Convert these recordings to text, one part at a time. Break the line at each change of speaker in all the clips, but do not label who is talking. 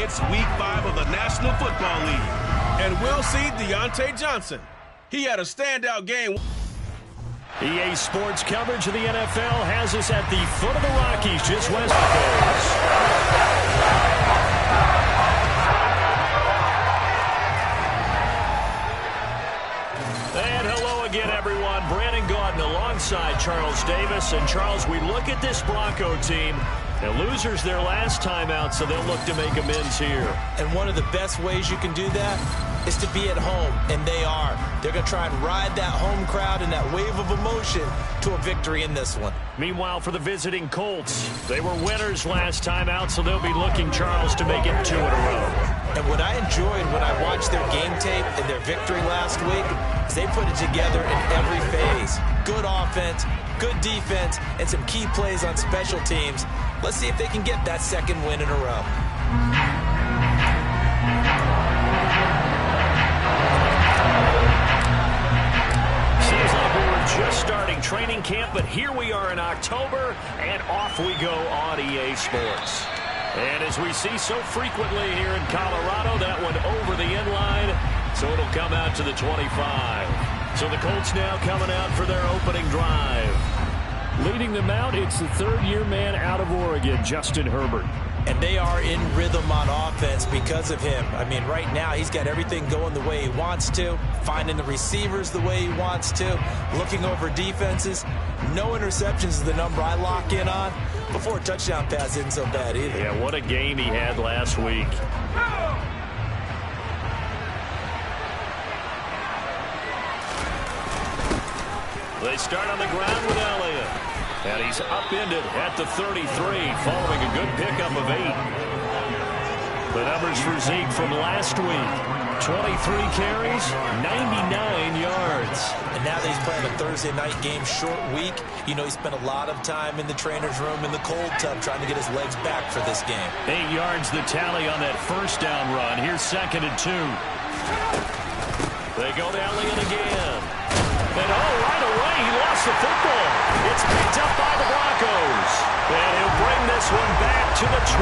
It's Week 5 of the National Football League. And we'll see Deontay Johnson. He had a standout game.
EA Sports coverage of the NFL has us at the foot of the Rockies, just west of those. And hello again, everyone. Brandon Gaudin alongside Charles Davis. And Charles, we look at this Bronco team. The losers their last time out, so they'll look to make amends here.
And one of the best ways you can do that is to be at home, and they are. They're going to try and ride that home crowd and that wave of emotion to a victory in this one.
Meanwhile, for the visiting Colts, they were winners last time out, so they'll be looking, Charles, to make it 2 in a row.
And what I enjoyed when I watched their game tape and their victory last week is they put it together in every phase. Good offense, good defense, and some key plays on special teams. Let's see if they can get that second win in a row.
Seems like we were just starting training camp, but here we are in October, and off we go on EA Sports. And as we see so frequently here in Colorado, that one over the end line, so it'll come out to the 25. So the Colts now coming out for their opening drive. Leading them out, it's the third-year man out of Oregon, Justin Herbert.
And they are in rhythm on offense because of him. I mean, right now, he's got everything going the way he wants to, finding the receivers the way he wants to, looking over defenses. No interceptions is the number I lock in on. Before a touchdown pass isn't so bad either.
Yeah, what a game he had last week. They start on the ground with Elliott. And he's upended at the 33, following a good pickup of 8. The numbers for Zeke from last week. 23 carries, 99 yards.
And now that he's playing a Thursday night game, short week, you know he spent a lot of time in the trainer's room in the cold tub trying to get his legs back for this game.
8 yards the tally on that first down run. Here's 2nd and 2. They go to Elliott again. And right away, he lost the football. It's picked up by the Broncos. And he'll bring this one back to the 29.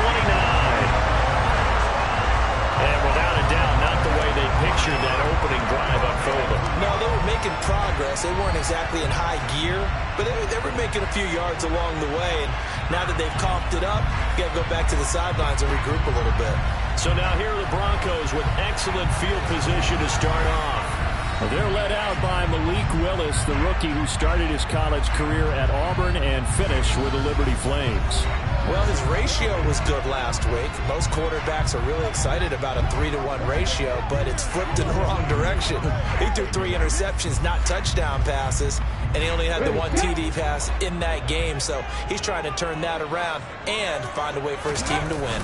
And without a doubt, not the way they pictured that opening drive unfolding.
No, they were making progress. They weren't exactly in high gear, but they were making a few yards along the way. And now that they've coughed it up, you got to go back to the sidelines and regroup a little bit.
So now here are the Broncos with excellent field position to start off. They're led out by Malik Willis, the rookie who started his college career at Auburn and finished with the Liberty Flames.
Well, his ratio was good last week. Most quarterbacks are really excited about a 3-to-1 ratio, but it's flipped in the wrong direction. He threw 3 interceptions, not touchdown passes, and he only had the 1 TD pass in that game. So he's trying to turn that around and find a way for his team to win.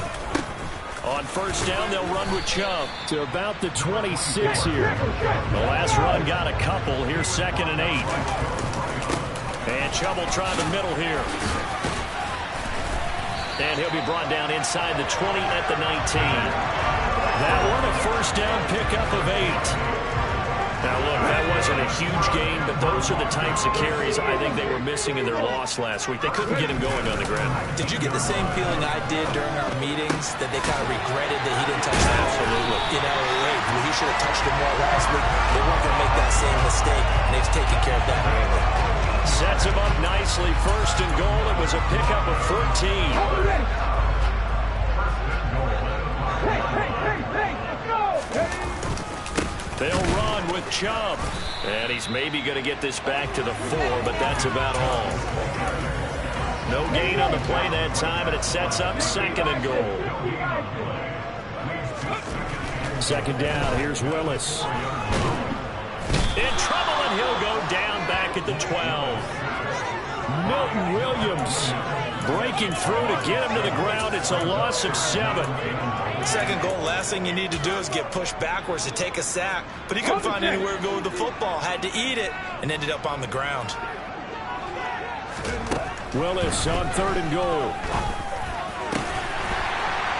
On first down, they'll run with Chubb to about the 26 here. The last run got a couple. Here's 2nd and 8. And Chubb will try the middle here. And he'll be brought down inside the 20 at the 19. That one, a first down pickup of 8. Now, look, that wasn't a huge gain, but those are the types of carries I think they were missing in their loss last week. They couldn't get him going on the ground.
Did you get the same feeling I did during our meetings, that they kind of regretted that he didn't touch him? Absolutely. You know, hey, he should have touched him more last week. They weren't going to make that same mistake, and they've taken care of that early.
Sets him up nicely. 1st and goal. It was a pickup of 14. They'll run with Chubb. And he's maybe going to get this back to the 4, but that's about all. No gain on the play that time, and it sets up 2nd and goal. 2nd down. Here's Willis. In trouble, and he'll go down back at the 12. Milton Williams breaking through to get him to the ground. It's a loss of 7.
2nd goal, last thing you need to do is get pushed backwards to take a sack. But he couldn't find anywhere to go with the football. Had to eat it and ended up on the ground.
Willis on 3rd and goal.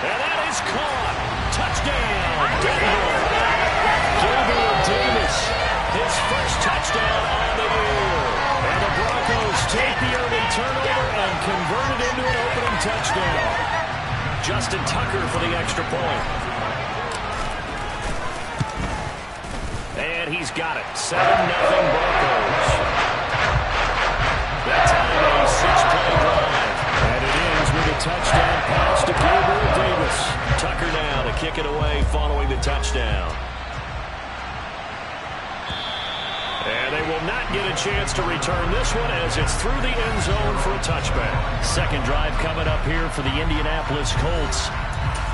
And that is caught. Touchdown, Denver. Gabriel Davis, his first touchdown on the year. And the Broncos take the early turnover and convert it into an opening touchdown. Justin Tucker for the extra point. And he's got it. 7-0 Broncos. That time a 6-play drive. And it ends with a touchdown pass to Gabriel Davis. Tucker now to kick it away following the touchdown. And they will not get a chance to return this one as it's through the end zone for a touchback. Second drive coming up here for the Indianapolis Colts.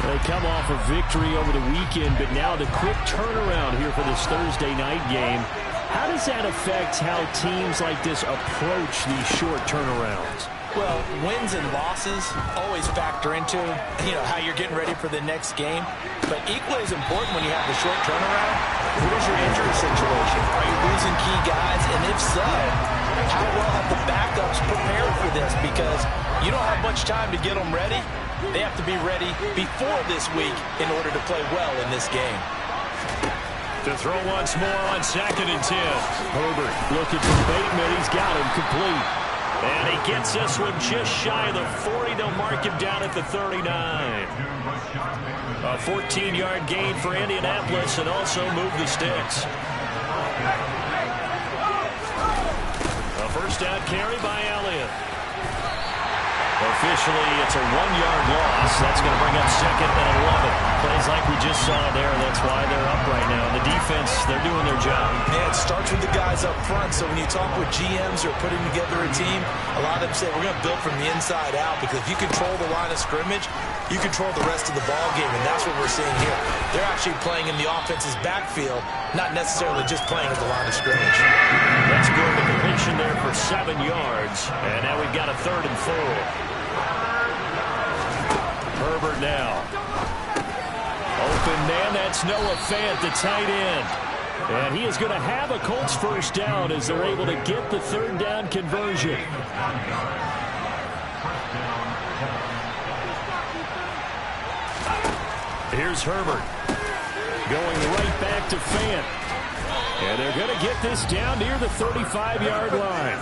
They come off a victory over the weekend, but now the quick turnaround here for this Thursday night game. How does that affect how teams like this approach these short turnarounds?
Well, wins and losses always factor into, how you're getting ready for the next game. But equally as important when you have the short turnaround, what is your injury situation? Are you losing key guys? And if so, how well have the backups prepared for this? Because you don't have much time to get them ready. They have to be ready before this week in order to play well in this game.
To throw once more on 2nd and 10. Herbert looking for Bateman. He's got him complete. And he gets this one just shy of the 40. They'll mark him down at the 39. A 14-yard gain for Indianapolis and also move the sticks. A first down carry by Elliott. Officially, it's a 1-yard loss. That's going to bring up 2nd and 11. Plays like we just saw there. That's why they're up right now. The defense, they're doing their job.
Yeah, it starts with the guys up front. So when you talk with GMs who are putting together a team, a lot of them say we're going to build from the inside out because if you control the line of scrimmage, you control the rest of the ball game, and that's what we're seeing here. They're actually playing in the offense's backfield, not necessarily just playing at the line of scrimmage.
That's good. The completion there for 7 yards. And now we've got a 3rd and 4. Herbert now. Open man, that's Noah Fant, the tight end. And he is going to have a Colts first down as they're able to get the 3rd down conversion. Here's Herbert. Going right back to Fant. And they're going to get this down near the 35-yard line.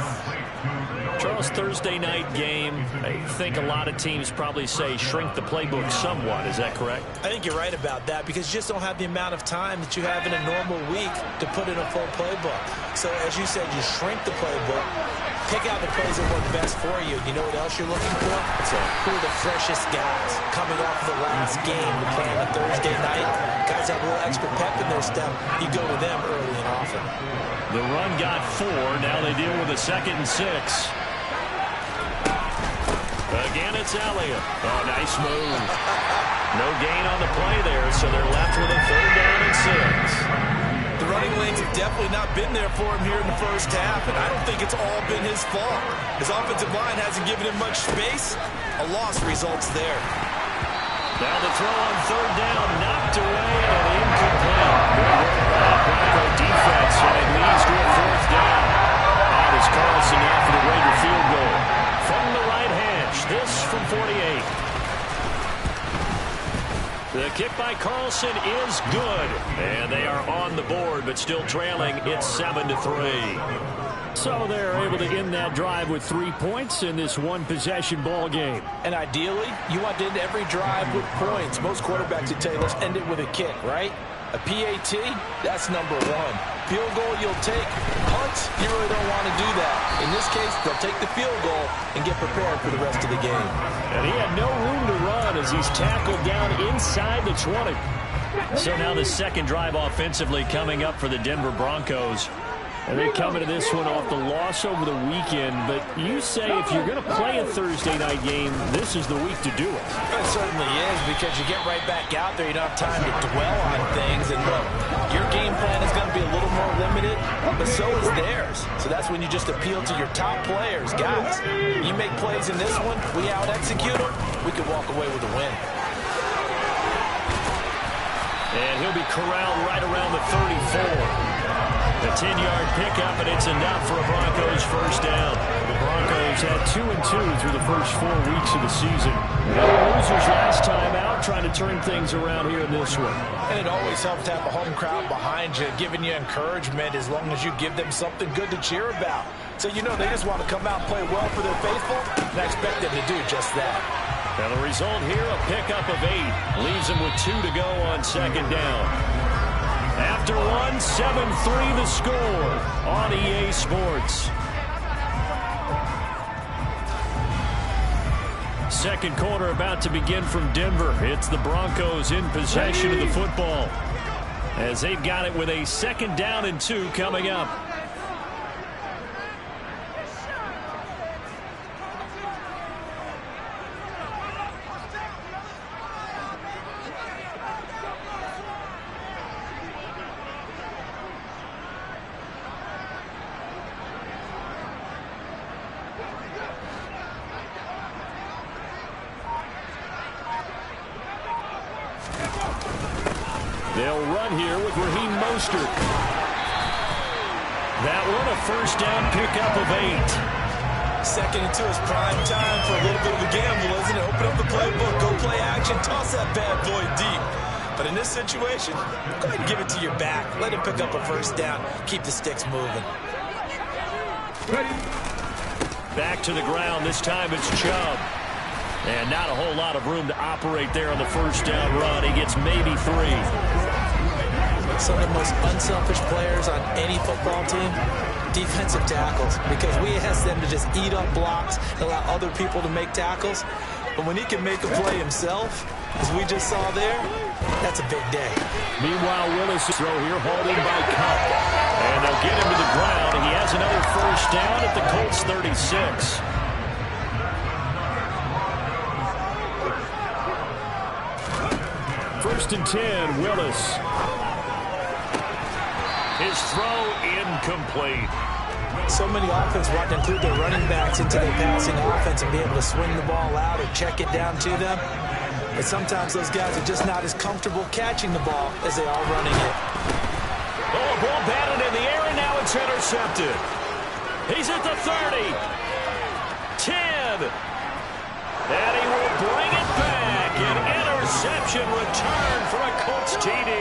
Charles, Thursday night game, I think a lot of teams probably say shrink the playbook somewhat. Is that correct?
I think you're right about that because you just don't have the amount of time that you have in a normal week to put in a full playbook. So as you said, you shrink the playbook, pick out the plays that work best for you. You know what else you're looking for? Who are the freshest guys coming off the last game to play on a Thursday night? Guys have a little extra pep in their step. You go to them early and often.
The run got 4. Now they deal with a 2nd and 6. Again, it's Elliott. Oh, nice move. No gain on the play there, so they're left with a 3rd down and 6.
The running lanes have definitely not been there for him here in the first half, and I don't think it's all been his fault. His offensive line hasn't given him much space. A loss results there.
Now the throw on 3rd down, knocked away and incomplete. Good work by the Bronco defense, and it leads to a 4th down. Out is Carlson now for the Raider field goal. From the right hash, this from 48. The kick by Carlson is good. And they are on the board, but still trailing. It's 7-3. So they're able to end that drive with 3 points in this one-possession ball game.
And ideally, you want to end every drive with points. Most quarterbacks would tell you, let's end it with a kick, right? A PAT, that's number 1. Field goal you'll take. Punts, you really don't want to do that. In this case, they'll take the field goal and get prepared for the rest of the game.
And he had no room to run as he's tackled down inside the 20. So now the second drive offensively coming up for the Denver Broncos. And they come into this one off the loss over the weekend. But you say if you're going to play a Thursday night game, this is the week to do it.
It certainly is, because you get right back out there. You don't have time to dwell on things. And look, your game plan is going to be a little more limited, but so is theirs. So that's when you just appeal to your top players. Guys, you make plays in this one, we out-execute them, we can walk away with a win.
And he'll be corralled right around the 34. A 10-yard pickup, and it's enough for a Broncos first down. The Broncos had 2-2 through the first 4 weeks of the season. They were losers last time out, trying to turn things around here in this one.
And it always helps to have a home crowd behind you, giving you encouragement as long as you give them something good to cheer about. So you know they just want to come out and play well for their faithful, and I expect them to do just that.
And the result here, a pickup of 8. Leaves him with 2 to go on second down. After one, 7-3 the score on EA Sports. Second quarter about to begin from Denver. It's the Broncos in possession of the football, as they've got it with a 2nd down and 2 coming up. They'll run here with Raheem Mostert. That one a 1st down pickup of 8.
2nd and 2 is prime time for a little bit of a gamble, isn't it? Open up the playbook, go play action, toss that bad boy deep. But in this situation, go ahead and give it to your back. Let him pick up a 1st down. Keep the sticks moving.
Back to the ground. This time it's Chubb. And not a whole lot of room to operate there on the 1st down run. He gets maybe 3.
Some of the most unselfish players on any football team, defensive tackles, because we ask them to just eat up blocks and allow other people to make tackles. But when he can make a play himself, as we just saw there, that's a big day.
Meanwhile, Willis throw here, hauled in by Cup. And they'll get him to the ground, and he has another 1st down at the Colts 36. 1st and 10, Willis. His throw incomplete.
So many offenses want to include their running backs into their passing offense and be able to swing the ball out or check it down to them. But sometimes those guys are just not as comfortable catching the ball as they are running it.
Oh, ball batted in the air, and now it's intercepted. He's at the 30. 10. And he will bring it back. An interception return for a Colts TD.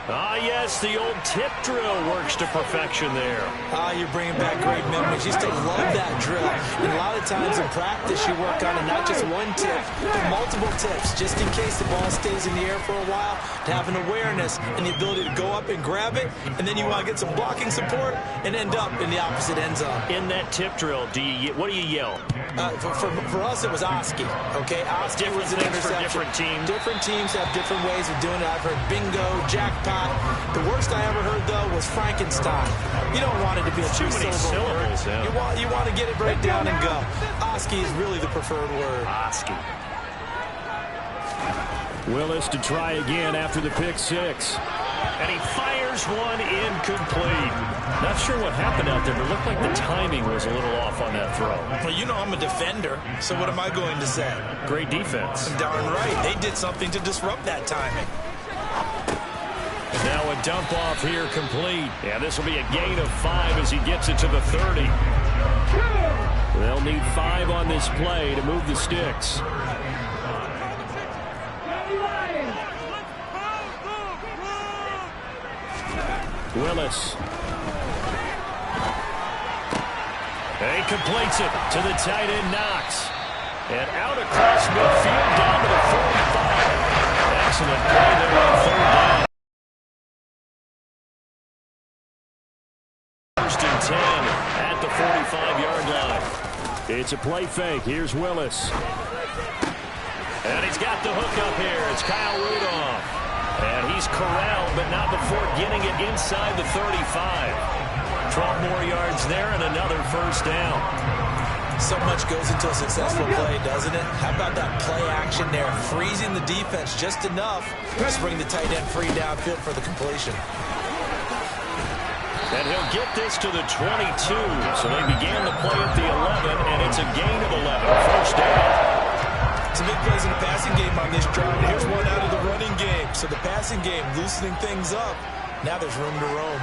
Ah, yes, the old tip drill works to perfection there.
Ah, you're bringing back great memories. Used to love that drill. And a lot of times in practice, you work on it, not just one tip, but multiple tips, just in case the ball stays in the air for a while, to have an awareness and the ability to go up and grab it, and then you want to get some blocking support and end up in the opposite end zone.
In that tip drill, what do you yell?
For us, it was Oski, okay? Oski was an interception.
Different teams.
Different teams have different ways of doing it. I've heard bingo, jackpot. The worst I ever heard, though, was Frankenstein. You don't want it to be a
too many syllables. Yeah.
You want to get it right down and go. Oski is really the preferred word.
Oski. Willis to try again after the pick 6. And he fires one incomplete. Not sure what happened out there, but it looked like the timing was a little off on that throw.
Well, you know I'm a defender, so what am I going to say?
Great defense.
Darn right. They did something to disrupt that timing.
Now a dump off here complete. Yeah, this will be a gain of 5 as he gets it to the 30. They'll need 5 on this play to move the sticks. Willis. He completes it to the tight end, Knox. And out across midfield down to the 45. Excellent play there on 3rd down. 1st and 10 at the 45-yard line. It's a play fake. Here's Willis. And he's got the hook up here. It's Kyle Rudolph. And he's corralled, but not before getting it inside the 35. 12 more yards there and another 1st down.
So much goes into a successful play, doesn't it? How about that play action there? Freezing the defense just enough to bring the tight end free downfield for the completion.
And he'll get this to the 22. So they began the play at the 11, and it's a gain of 11. 1st down.
Some big plays in the passing game on this drive. Here's one out of the running game. So the passing game loosening things up. Now there's room to roam.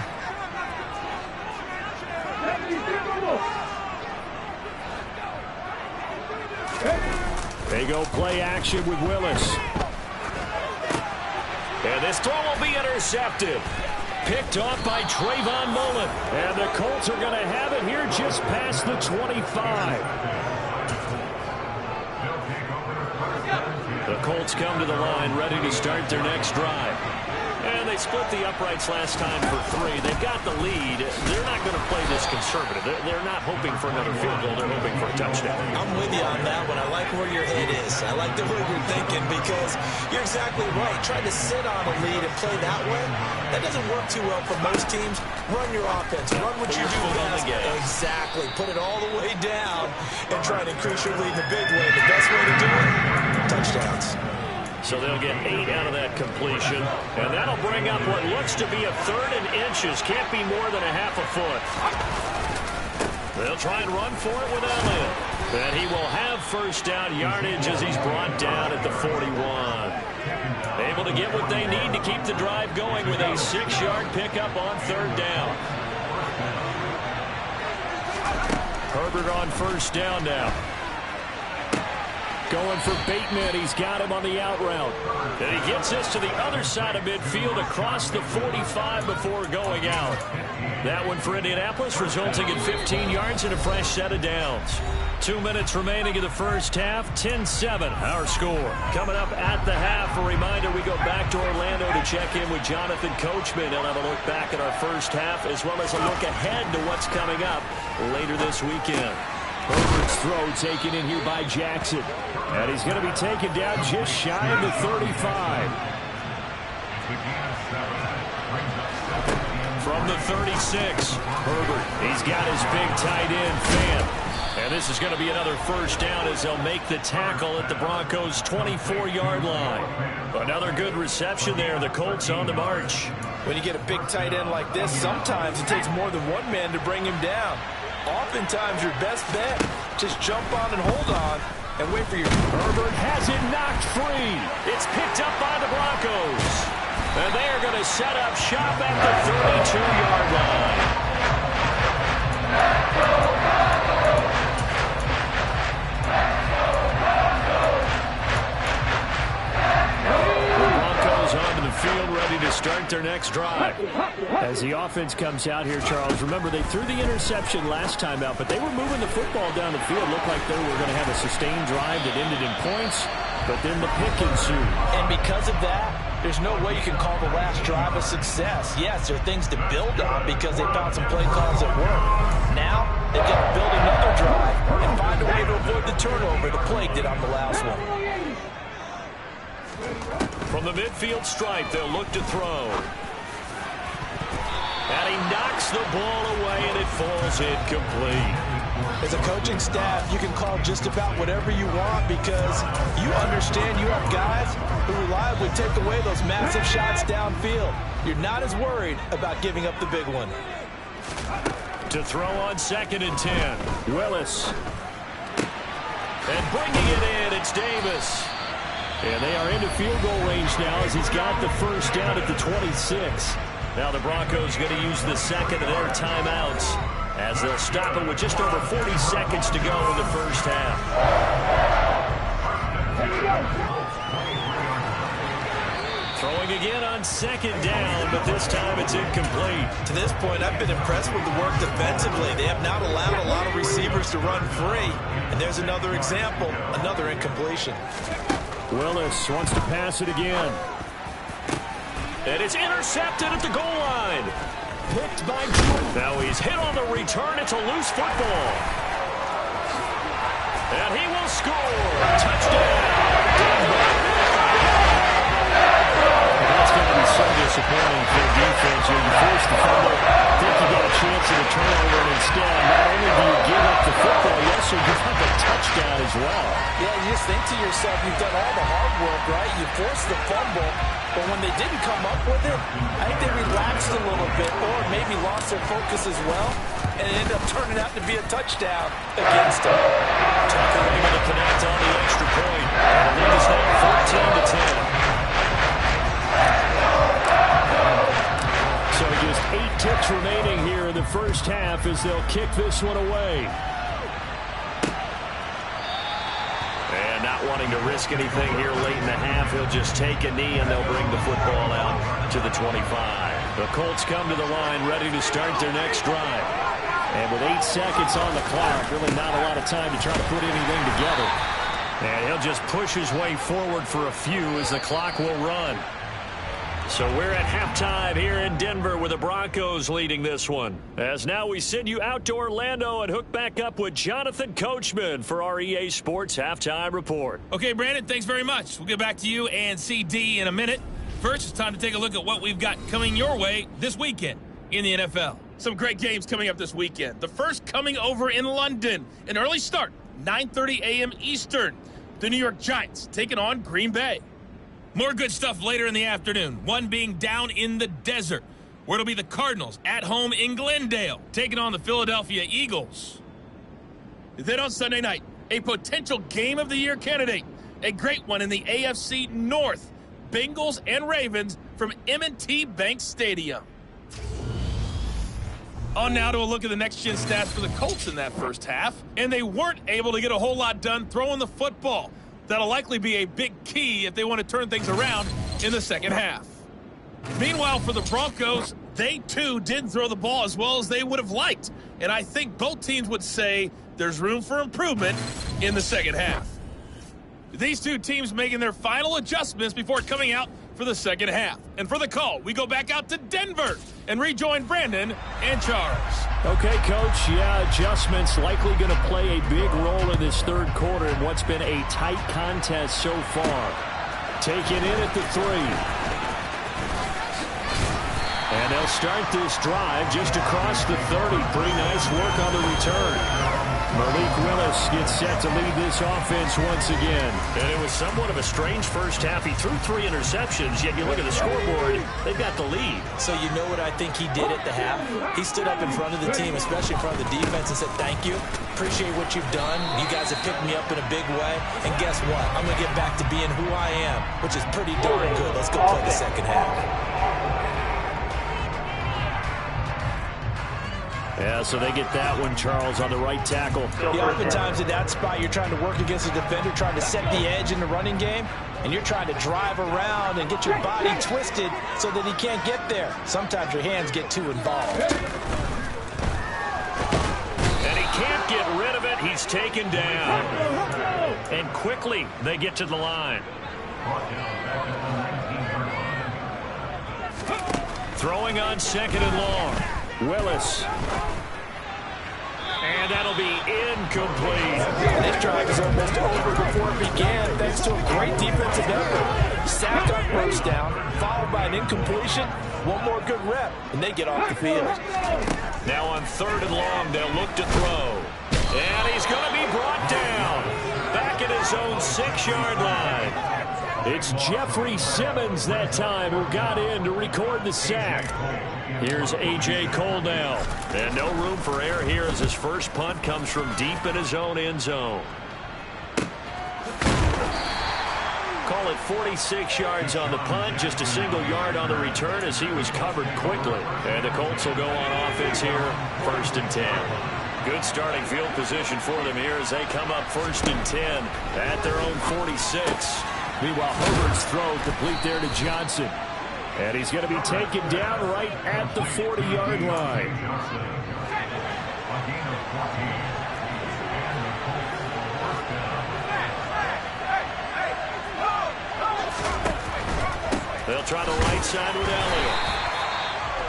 They go play action with Willis. And this throw will be intercepted. Picked off by Trayvon Mullen. And the Colts are going to have it here just past the 25. Colts come to the line, ready to start their next drive. And they split the uprights last time for 3. They've got the lead. They're not going to play this conservative. They're not hoping for another field goal. They're hoping for a touchdown.
I'm with you on that one. I like where your head is. I like the way you're thinking because you're exactly right. Trying to sit on a lead and play that way, that doesn't work too well for most teams. Run your offense. Run what you do best. Exactly. Put it all the way down and try to increase your lead in a big way. The best way to do it, touchdowns.
So they'll get 8 out of that completion, and that'll bring up what looks to be a 3rd and inches. Can't be more than a half a foot. They'll try and run for it with Elliott. And he will have first down yardage as he's brought down at the 41. Able to get what they need to keep the drive going with a 6-yard pickup on 3rd down. Herbert on first down now. Going for Bateman. He's got him on the out route. And he gets this to the other side of midfield across the 45 before going out. That one for Indianapolis, resulting in 15 yards and a fresh set of downs. 2 minutes remaining in the first half. 10-7 our score. Coming up at the half, a reminder we go back to Orlando to check in with Jonathan Coachman. He'll have a look back at our first half as well as a look ahead to what's coming up later this weekend. Herbert's throw taken in here by Jackson. And he's going to be taken down just shy of the 35. From the 36, Herbert, he's got his big tight end, Fan. And this is going to be another first down as they'll make the tackle at the Broncos' 24-yard line. Another good reception there. The Colts on the march.
When you get a big tight end like this, sometimes it takes more than one man to bring him down. Oftentimes, your best bet, just jump on and hold on and wait for your...
Herbert has it knocked free. It's picked up by the Broncos. And they are going to set up shop at the 32-yard line. Onto the field, ready to start their next drive. As the offense comes out here, Charles, remember they threw the interception last time out, but they were moving the football down the field. Looked like they were going to have a sustained drive that ended in points, but then the pick ensued.
And because of that, there's no way you can call the last drive a success. Yes, there are things to build on because they found some play calls that work. Now, they've got to build another drive and find a way to avoid the turnover that plagued it on the last one.
From the midfield stripe, they'll look to throw. And he knocks the ball away, and it falls incomplete.
As a coaching staff, you can call just about whatever you want because you understand you have guys who reliably take away those massive shots downfield. You're not as worried about giving up the big one.
To throw on 2nd and 10. Willis. And bringing it in, it's Davis. And they are into field goal range now as he's got the first down at the 26. Now the Broncos going to use the second of their timeouts as they'll stop it with just over 40 seconds to go in the first half. Throwing again on 2nd down, but this time it's incomplete.
To this point, I've been impressed with the work defensively. They have not allowed a lot of receivers to run free. And there's another example, another incompletion.
Willis wants to pass it again. And it's intercepted at the goal line. Picked by Jordan. Now he's hit on the return. It's a loose football. And he will score. Touchdown. That's going to be so disappointing for the defense. You force the fumble, think you got a chance at a turnover, and instead, not only do you give up the football, you also give up a touchdown as well.
Yeah, you just think to yourself, you've done all the hard work, right? You forced the fumble, but when they didn't come up with it, I think they relaxed a little bit or maybe lost their focus as well, and it ended up turning out to be a touchdown against them.
Tucker able to connect on the extra point. And the lead is now 14-10. So just 8 ticks remaining here in the first half as they'll kick this one away. And not wanting to risk anything here late in the half, he'll just take a knee and they'll bring the football out to the 25. The Colts come to the line ready to start their next drive. And with 8 seconds on the clock, really not a lot of time to try to put anything together. And he'll just push his way forward for a few as the clock will run. So we're at halftime here in Denver with the Broncos leading this one. As now we send you out to Orlando and hook back up with Jonathan Coachman for our EA Sports Halftime Report.
Okay, Brandon, thanks very much. We'll get back to you and CD in a minute. First, it's time to take a look at what we've got coming your way this weekend in the NFL.
Some great games coming up this weekend. The first coming over in London. An early start, 9:30 a.m. Eastern. The New York Giants taking on Green Bay.
More good stuff later in the afternoon, one being down in the desert, where it'll be the Cardinals at home in Glendale, taking on the Philadelphia Eagles.
Then on Sunday night, a potential Game of the Year candidate. A great one in the AFC North. Bengals and Ravens from M&T Bank Stadium. On now to a look at the next-gen stats for the Colts in that first half. And they weren't able to get a whole lot done throwing the football. That'll likely be a big key if they want to turn things around in the second half. Meanwhile, for the Broncos, they too didn't throw the ball as well as they would have liked. And I think both teams would say there's room for improvement in the second half. These two teams making their final adjustments before coming out for the second half. And for the call, we go back out to Denver and rejoin Brandon and Charles.
Okay, Coach, yeah, adjustments likely going to play a big role in this third quarter in what's been a tight contest so far. Taken in at the 3. And they'll start this drive just across the 30. Pretty nice work on the return. Malik Willis gets set to lead this offense once again. And it was somewhat of a strange first half. He threw 3 interceptions, yet you look at the scoreboard, they've got the lead.
So you know what I think he did at the half? He stood up in front of the team, especially in front of the defense, and said, thank you. Appreciate what you've done. You guys have picked me up in a big way. And guess what? I'm going to get back to being who I am, which is pretty darn good. Let's go play the second half.
Yeah, so they get that one, Charles, on the right tackle.
Yeah, oftentimes in that spot, you're trying to work against a defender, trying to set the edge in the running game, and you're trying to drive around and get your body twisted so that he can't get there. Sometimes your hands get too involved.
And he can't get rid of it. He's taken down. And quickly, they get to the line. Throwing on second and long. Willis. And that'll be incomplete.
This drive is almost over before it began, thanks to a great defensive effort. Sack on first down, followed by an incompletion. One more good rep, and they get off the field.
Now on third and long, they'll look to throw. And he's going to be brought down. Back at his own 6-yard line. It's Jeffrey Simmons that time who got in to record the sack. Here's A.J. Cole now. And no room for error here as his first punt comes from deep in his own end zone. Call it 46 yards on the punt, just a single yard on the return as he was covered quickly. And the Colts will go on offense here, 1st and 10. Good starting field position for them here as they come up 1st and 10 at their own 46. Meanwhile, Herbert's throw complete there to Johnson. And he's going to be taken down right at the 40-yard line. They'll try the right side with Elliott.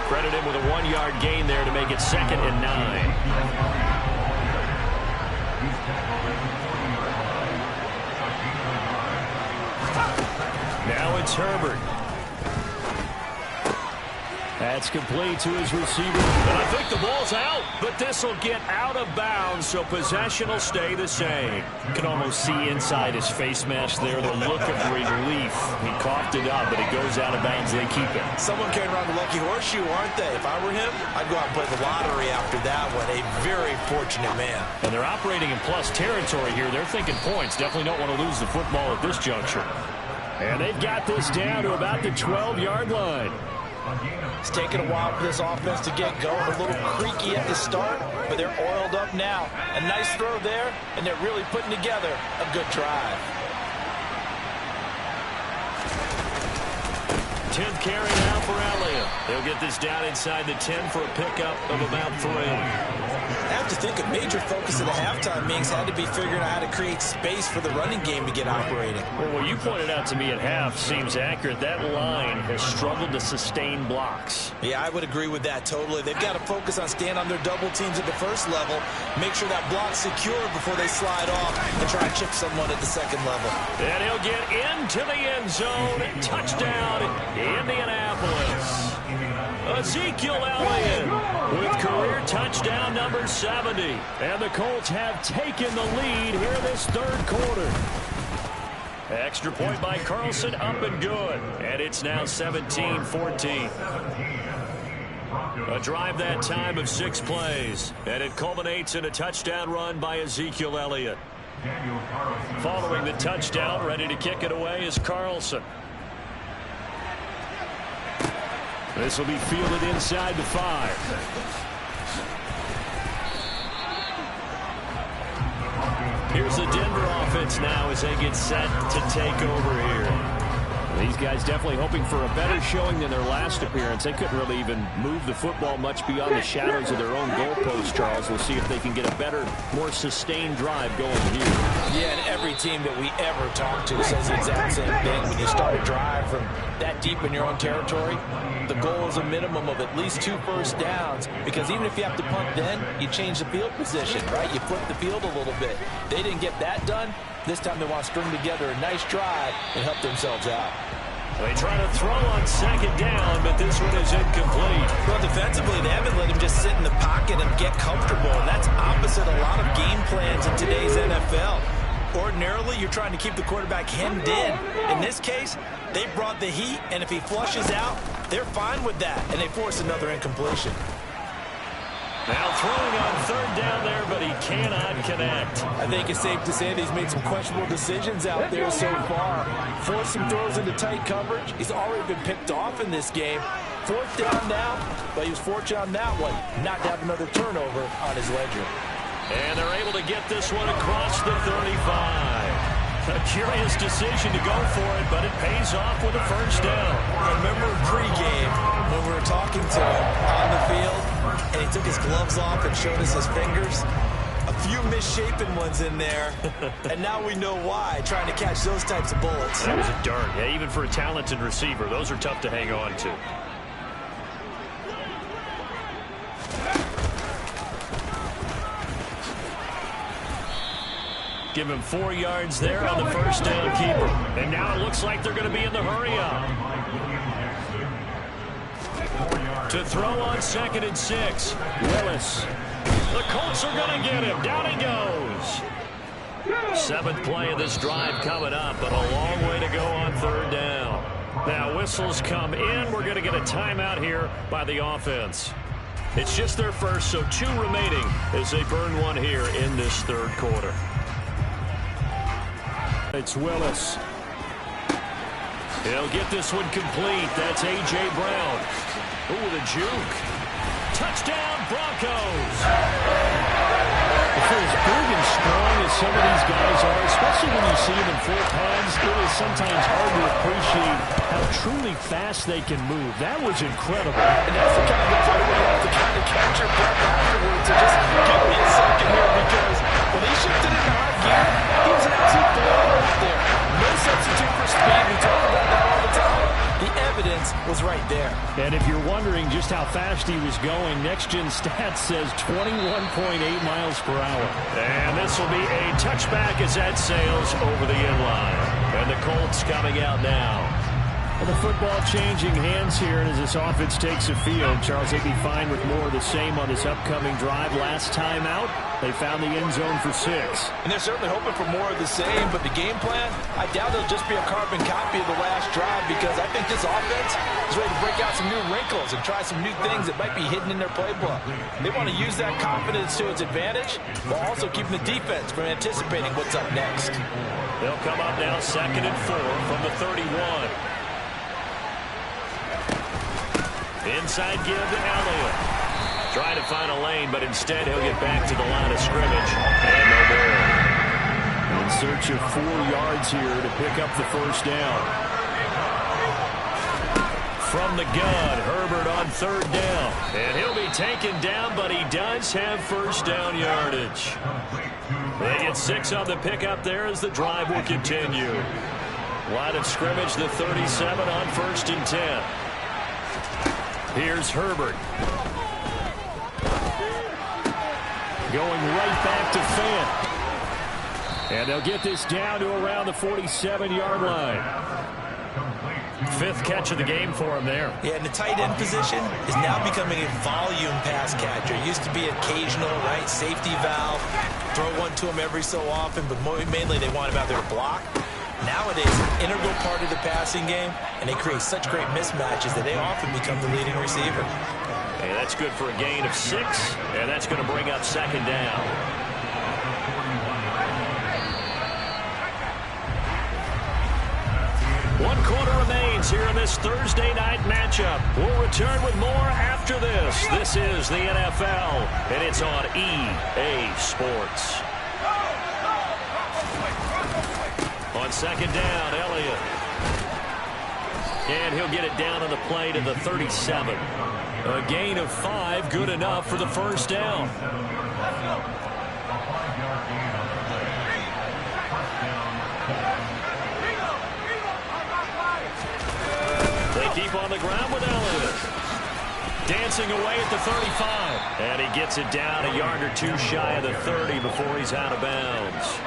Credit him with a 1-yard gain there to make it 2nd and 9. Now it's Herbert. That's complete to his receiver. And I think the ball's out, but this will get out of bounds, so possession will stay the same. You can almost see inside his face mask there the look of relief. He coughed it up, but it goes out of bounds. They keep it.
Someone carrying around the lucky horseshoe, aren't they? If I were him, I'd go out and play the lottery after that one. A very fortunate man.
And they're operating in plus territory here. They're thinking points. Definitely don't want to lose the football at this juncture. And they've got this down to about the 12-yard line.
It's taken a while for this offense to get going. A little creaky at the start, but they're oiled up now. A nice throw there, and they're really putting together a good drive.
10th carry now for Elliott. He'll get this down inside the 10 for a pickup of about 3.
I have to think a major focus of the halftime meetings had to be figuring out how to create space for the running game to get operating.
Well, what you pointed out to me at half seems accurate. That line has struggled to sustain blocks.
Yeah, I would agree with that totally. They've got to focus on staying on their double teams at the first level, make sure that block's secure before they slide off and try to chip someone at the second level.
And he'll get into the end zone. Touchdown, Indianapolis. Ezekiel Elliott with career touchdown number 70. And the Colts have taken the lead here this third quarter. Extra point by Carlson, up and good. And it's now 17-14. A drive that time of 6 plays. And it culminates in a touchdown run by Ezekiel Elliott. Following the touchdown, ready to kick it away is Carlson. This will be fielded inside the 5. Here's the Denver offense now as they get set to take over here.
These guys definitely hoping for a better showing than their last appearance. They couldn't really even move the football much beyond the shadows of their own goalpost, Charles. We'll see if they can get a better, more sustained drive going here.
Yeah, and every team that we ever talk to says the exact same thing. When you start a drive from that deep in your own territory, the goal is a minimum of at least 2 first downs, because even if you have to punt then, you change the field position, right? You flip the field a little bit. They didn't get that done. This time they want to string together a nice drive and help themselves out.
They try to throw on second down, but this one is incomplete.
Well, defensively, they haven't let him just sit in the pocket and get comfortable, and that's opposite a lot of game plans in today's NFL. Ordinarily, you're trying to keep the quarterback hemmed in. In this case, they brought the heat, and if he flushes out, they're fine with that, and they force another incompletion.
Now throwing on third down there, but he cannot connect.
I think it's safe to say that he's made some questionable decisions out there so far. Forced some throws into tight coverage. He's already been picked off in this game. 4th down now, but he was fortunate on that one not to have another turnover on his ledger.
And they're able to get this one across the 35. A curious decision to go for it, but it pays off with a first down.
Remember pregame when we were talking to him on the field, and he took his gloves off and showed us his fingers? A few misshapen ones in there, and now we know why, trying to catch those types of bullets.
That was a dart. Yeah, even for a talented receiver, those are tough to hang on to. Give him 4 yards there on the first down keeper. And now it looks like they're going to be in the hurry-up. To throw on 2nd and 6. Willis. The Colts are going to get him. Down he goes. 7th play of this drive coming up, but a long way to go on 3rd down. Now whistles come in. We're going to get a timeout here by the offense. It's just their first, so 2 remaining as they burn one here in this 3rd quarter. It's Willis. He'll get this one complete. That's A.J. Brown. Ooh, the juke. Touchdown, Broncos.
For as big and strong as some of these guys are, especially when you see them in full pads, it is sometimes hard to appreciate how truly fast they can move. That was incredible.
And that's the kind of play where you have to kind of catch your breath afterwards and just give me a second here, because when he shifted into high gear, he was an absolute baller out there. No substitute for speed. We talk about that all the time. The evidence was right there.
And if you're wondering just how fast he was going, Next Gen Stats says 21.8 miles per hour.
And this will be a touchback as that sails over the end line. And the Colts coming out now.
And the football changing hands here as this offense takes the field. Charles, they'd be fine with more of the same on this upcoming drive. Last time out, they found the end zone for 6.
And they're certainly hoping for more of the same, but the game plan, I doubt it'll just be a carbon copy of the last drive, because I think this offense is ready to break out some new wrinkles and try some new things that might be hidden in their playbook. They want to use that confidence to its advantage, while also keeping the defense from anticipating what's up next.
They'll come up now 2nd and 4 from the 31. Inside give to Elliott. Trying to find a lane, but instead he'll get back to the line of scrimmage. And no more.
In search of 4 yards here to pick up the first down.
from the gun. Herbert on third down. And he'll be taken down, but he does have first down yardage. They get 6 on the pickup there as the drive will continue. Line of scrimmage, the 37 on 1st and 10. Here's Herbert. Going right back to Fant. And they'll get this down to around the 47-yard line. 5th catch of the game for him there.
Yeah, and the tight end position is now becoming a volume pass catcher. It used to be occasional, right? Safety valve. Throw one to him every so often, but mainly they want him out there to block. Nowadays, an integral part of the passing game, and they create such great mismatches that they often become the leading receiver.
And that's good for a gain of 6, and that's going to bring up 2nd down. One quarter remains here in this Thursday night matchup. We'll return with more after this. This is the NFL, and it's on EA Sports. On 2nd down, Elliott. And he'll get it down on the play to the 37. A gain of 5, good enough for the first down. They keep on the ground with Elliott. Dancing away at the 35. And he gets it down a yard or 2 shy of the 30 before he's out of bounds.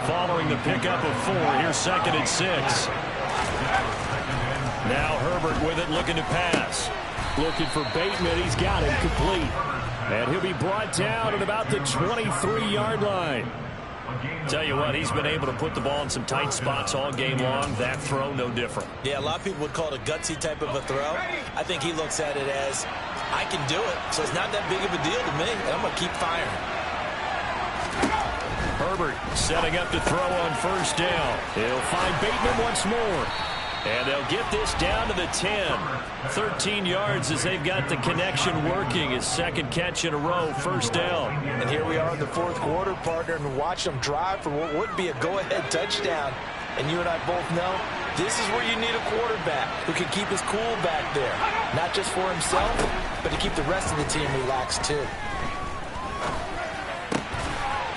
Following the pickup of 4, here's 2nd and 6. Now Herbert with it, looking to pass.
Looking for Bateman. He's got him complete. And he'll be brought down at about the 23-yard line.
Tell you what, he's been able to put the ball in some tight spots all game long. That throw, no different.
Yeah, a lot of people would call it a gutsy type of a throw. I think he looks at it as, I can do it, so it's not that big of a deal to me, and I'm going to keep firing.
Herbert setting up to throw on first down. He'll find Bateman once more. And they'll get this down to the 10. 13 yards as they've got the connection working. His 2nd catch in a row, first down.
And here we are in the 4th quarter, partner, and watch them drive for what would be a go-ahead touchdown. And you and I both know this is where you need a quarterback who can keep his cool back there. Not just for himself, but to keep the rest of the team relaxed, too.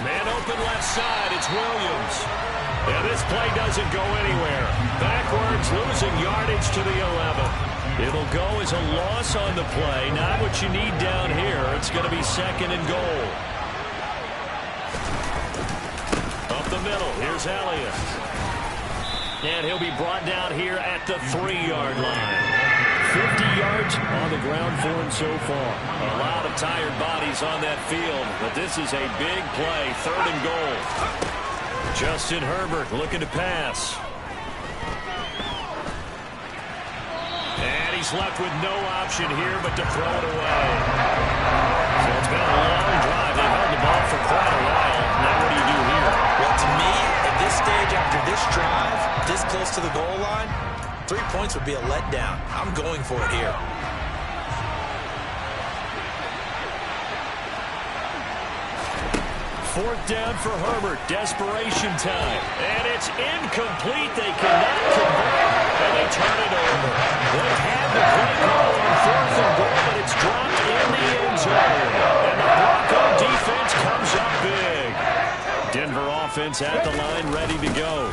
Man open left side, it's Williams. And this play doesn't go anywhere. Backwards, losing yardage to the 11. It'll go as a loss on the play. Not what you need down here. It's going to be 2nd and goal. Up the middle, here's Elliott. And he'll be brought down here at the 3-yard line.
50 yards on the ground for him so far.
A lot of tired bodies on that field, but this is a big play. 3rd and goal. Justin Herbert looking to pass. And he's left with no option here but to throw it away. So it's been a long drive. They've held the ball for quite a while. Now what do you do here?
Well, to me, at this stage after this drive, this close to the goal line, 3 points would be a letdown. I'm going for it here.
4th down for Herbert. Desperation time. And it's incomplete. They cannot convert. And they turn it over. They had the play call on 4th and goal, but it's dropped in the end zone. And the Bronco defense comes up big. Denver offense at the line, ready to go.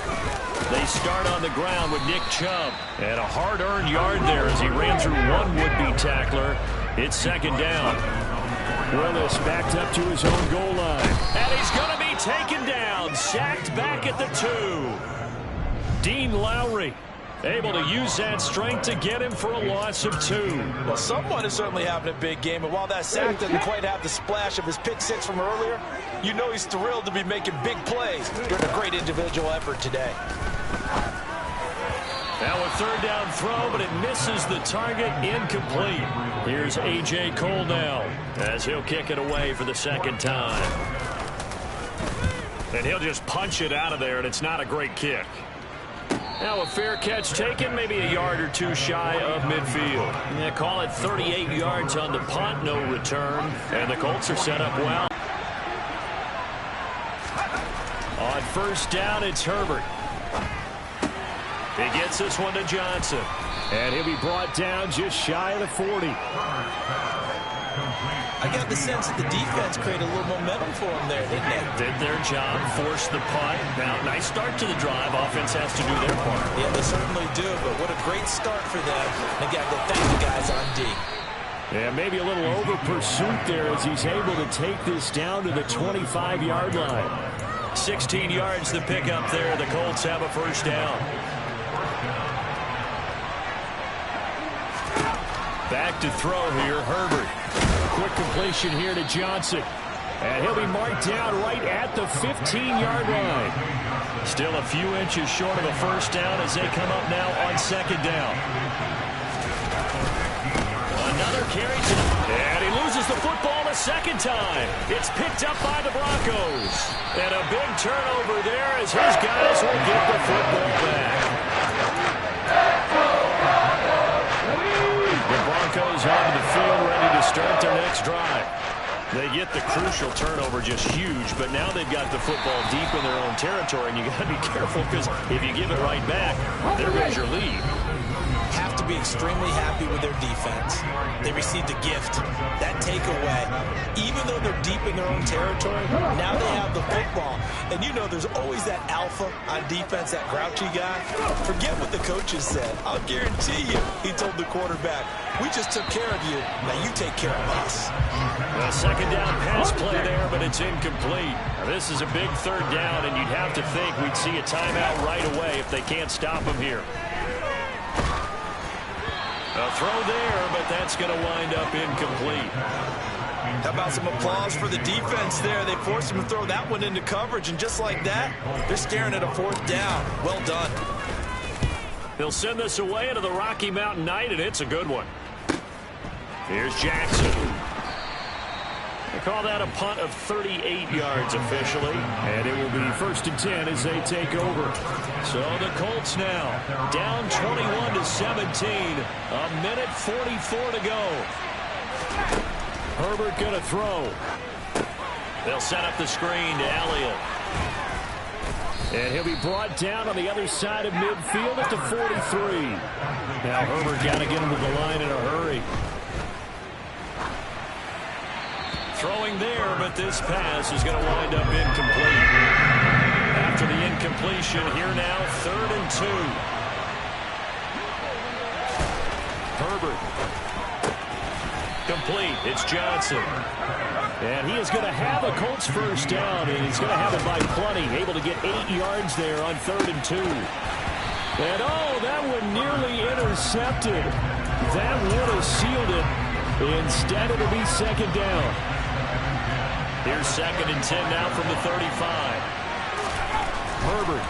They start on the ground with Nick Chubb. And a hard-earned yard there as he ran through one would-be tackler. It's 2nd down.
Willis backed up to his own goal line.
And he's going to be taken down. Sacked back at the 2. Dean Lowry able to use that strength to get him for a loss of 2.
Well, someone is certainly having a big game, and while that sack doesn't quite have the splash of his pick 6 from earlier, you know he's thrilled to be making big plays during a great individual effort today.
Now a 3rd down throw, but it misses the target, incomplete. Here's A.J. Cole now as he'll kick it away for the 2nd time. And he'll just punch it out of there, and it's not a great kick. Now a fair catch taken, maybe a yard or 2 shy of midfield. Yeah, call it 38 yards on the punt, no return. And the Colts are set up well. On 1st down, it's Herbert. He gets this one to Johnson.
And he'll be brought down just shy of the 40.
I got the sense that the defense created a little momentum for them there, didn't they?
Did their job, forced the punt. Now, nice start to the drive. Offense has to do their part.
Yeah, they certainly do, but what a great start for them. They got to go thank the guys on D.
Yeah, maybe a little over pursuit there as he's able to take this down to the 25-yard line.
16 yards to pick up there. The Colts have a first down. Back to throw here, Herbert.
Quick completion here to Johnson. And he'll be marked down right at the 15-yard line.
Still a few inches short of a first down as they come up now on second down. Another carry to and he loses the football a second time. It's picked up by the Broncos. And a big turnover there as his guys will get the football back. The Broncos onto the field ready to start their next drive. They get the crucial turnover, just huge, but now they've got the football deep in their own territory, and you got to be careful because if you give it right back, there goes your lead.
Have to be extremely happy with their defense. They received a gift. That takeaway, even though they're deep in their own territory, now they have the football. And you know there's always that alpha on defense, that grouchy guy. Forget what the coaches said. I'll guarantee you, he told the quarterback, we just took care of you. Now you take care of us.
A second down pass play there, but it's incomplete. Now, this is a big third down, and you'd have to think we'd see a timeout right away if they can't stop him here. A throw there, but that's going to wind up incomplete.
How about some applause for the defense there? They forced him to throw that one into coverage, and just like that, they're staring at a fourth down. Well done.
They'll send this away into the Rocky Mountain night, and it's a good one. Here's Jackson. They call that a punt of 38 yards officially.
And it will be 1st and 10 as they take over.
So the Colts now down 21-17. A minute 44 to go.
Herbert going to throw.
They'll set up the screen to Elliott.
And he'll be brought down on the other side of midfield at the 43. Now Herbert got to get him to the line in a hurry.
Throwing there, but this pass is going to wind up incomplete. After the incompletion, here now, 3rd and 2.
Herbert.
Complete. It's Johnson.
And he is going to have a Colts first down, and he's going to have it by plenty. Able to get 8 yards there on 3rd and 2. And, oh, that one nearly intercepted. That would have sealed it. Instead, it'll be 2nd down.
Here's 2nd and 10 now from the 35.
Herbert.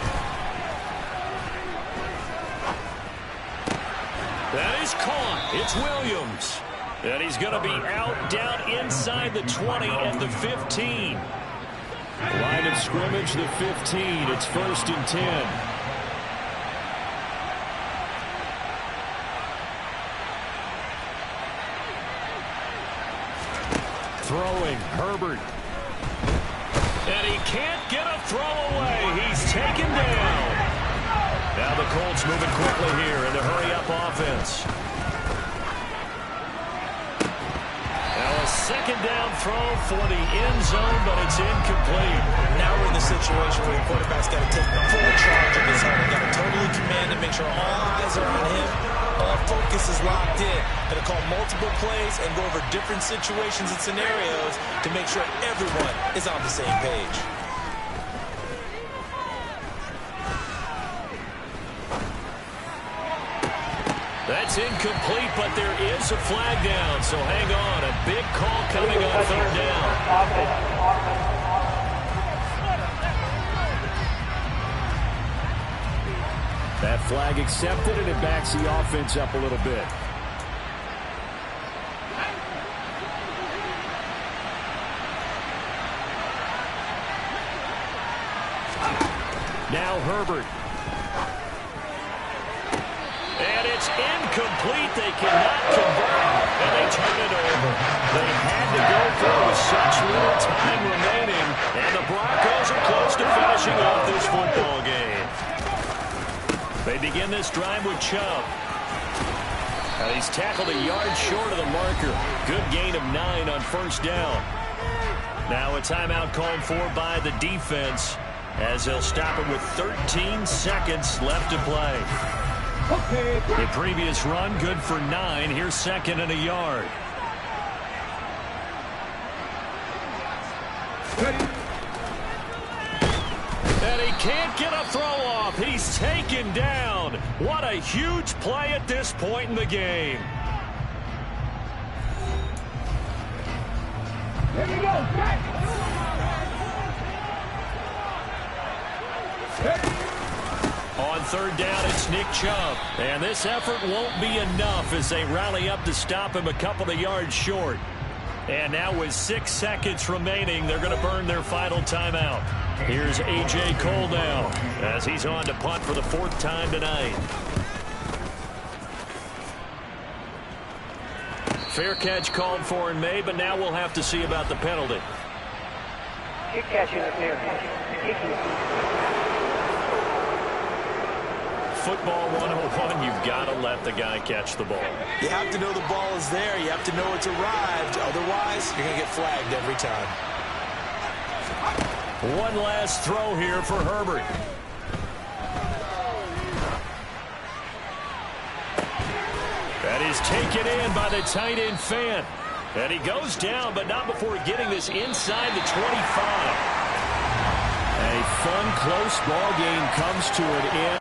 That is caught. It's Williams. And he's going to be out down inside the 20 at the 15.
Line of scrimmage, the 15. It's 1st and 10. Throwing, Herbert.
And he can't get a throw away. He's taken down. Now the Colts moving quickly here in the hurry-up offense. Now a 2nd down throw for the end zone, but it's incomplete.
Now we're in the situation where the quarterback's got to take full charge of his helmet. Got to totally command and make sure all eyes are on him. All focus is locked in. Going to call multiple plays and go over different situations and scenarios to make sure everyone is on the same page.
That's incomplete, but there is a flag down, so hang on. A big call coming on 3rd down.
That flag accepted, and it backs the offense up a little bit. Now Herbert.
And it's incomplete. They cannot convert, and they turn it over. They had to go for it with such little time remaining, and the Broncos are close to finishing off this football game. They begin this drive with Chubb. And he's tackled a yard short of the marker. Good gain of 9 on first down. Now a timeout called for by the defense as they'll stop it with 13 seconds left to play. The previous run good for 9. Here's 2nd and a yard. And he can't get a throw off. He's taken down. What a huge play at this point in the game.
Here we go.
On third down, it's Nick Chubb. And this effort won't be enough as they rally up to stop him a couple of yards short. And now with 6 seconds remaining, they're going to burn their final timeout. Here's A.J. Cole now as he's on to punt for the 4th time tonight. Fair catch called for and made, but now we'll have to see about the penalty.
Kick catch interference.
Football 101, you've got to let the guy catch the ball.
You have to know the ball is there. You have to know it's arrived. Otherwise, you're going to get flagged every time.
One last throw here for Herbert. That is taken in by the tight end Fan. And he goes down, but not before getting this inside the 25.
A fun, close ball game comes to an end.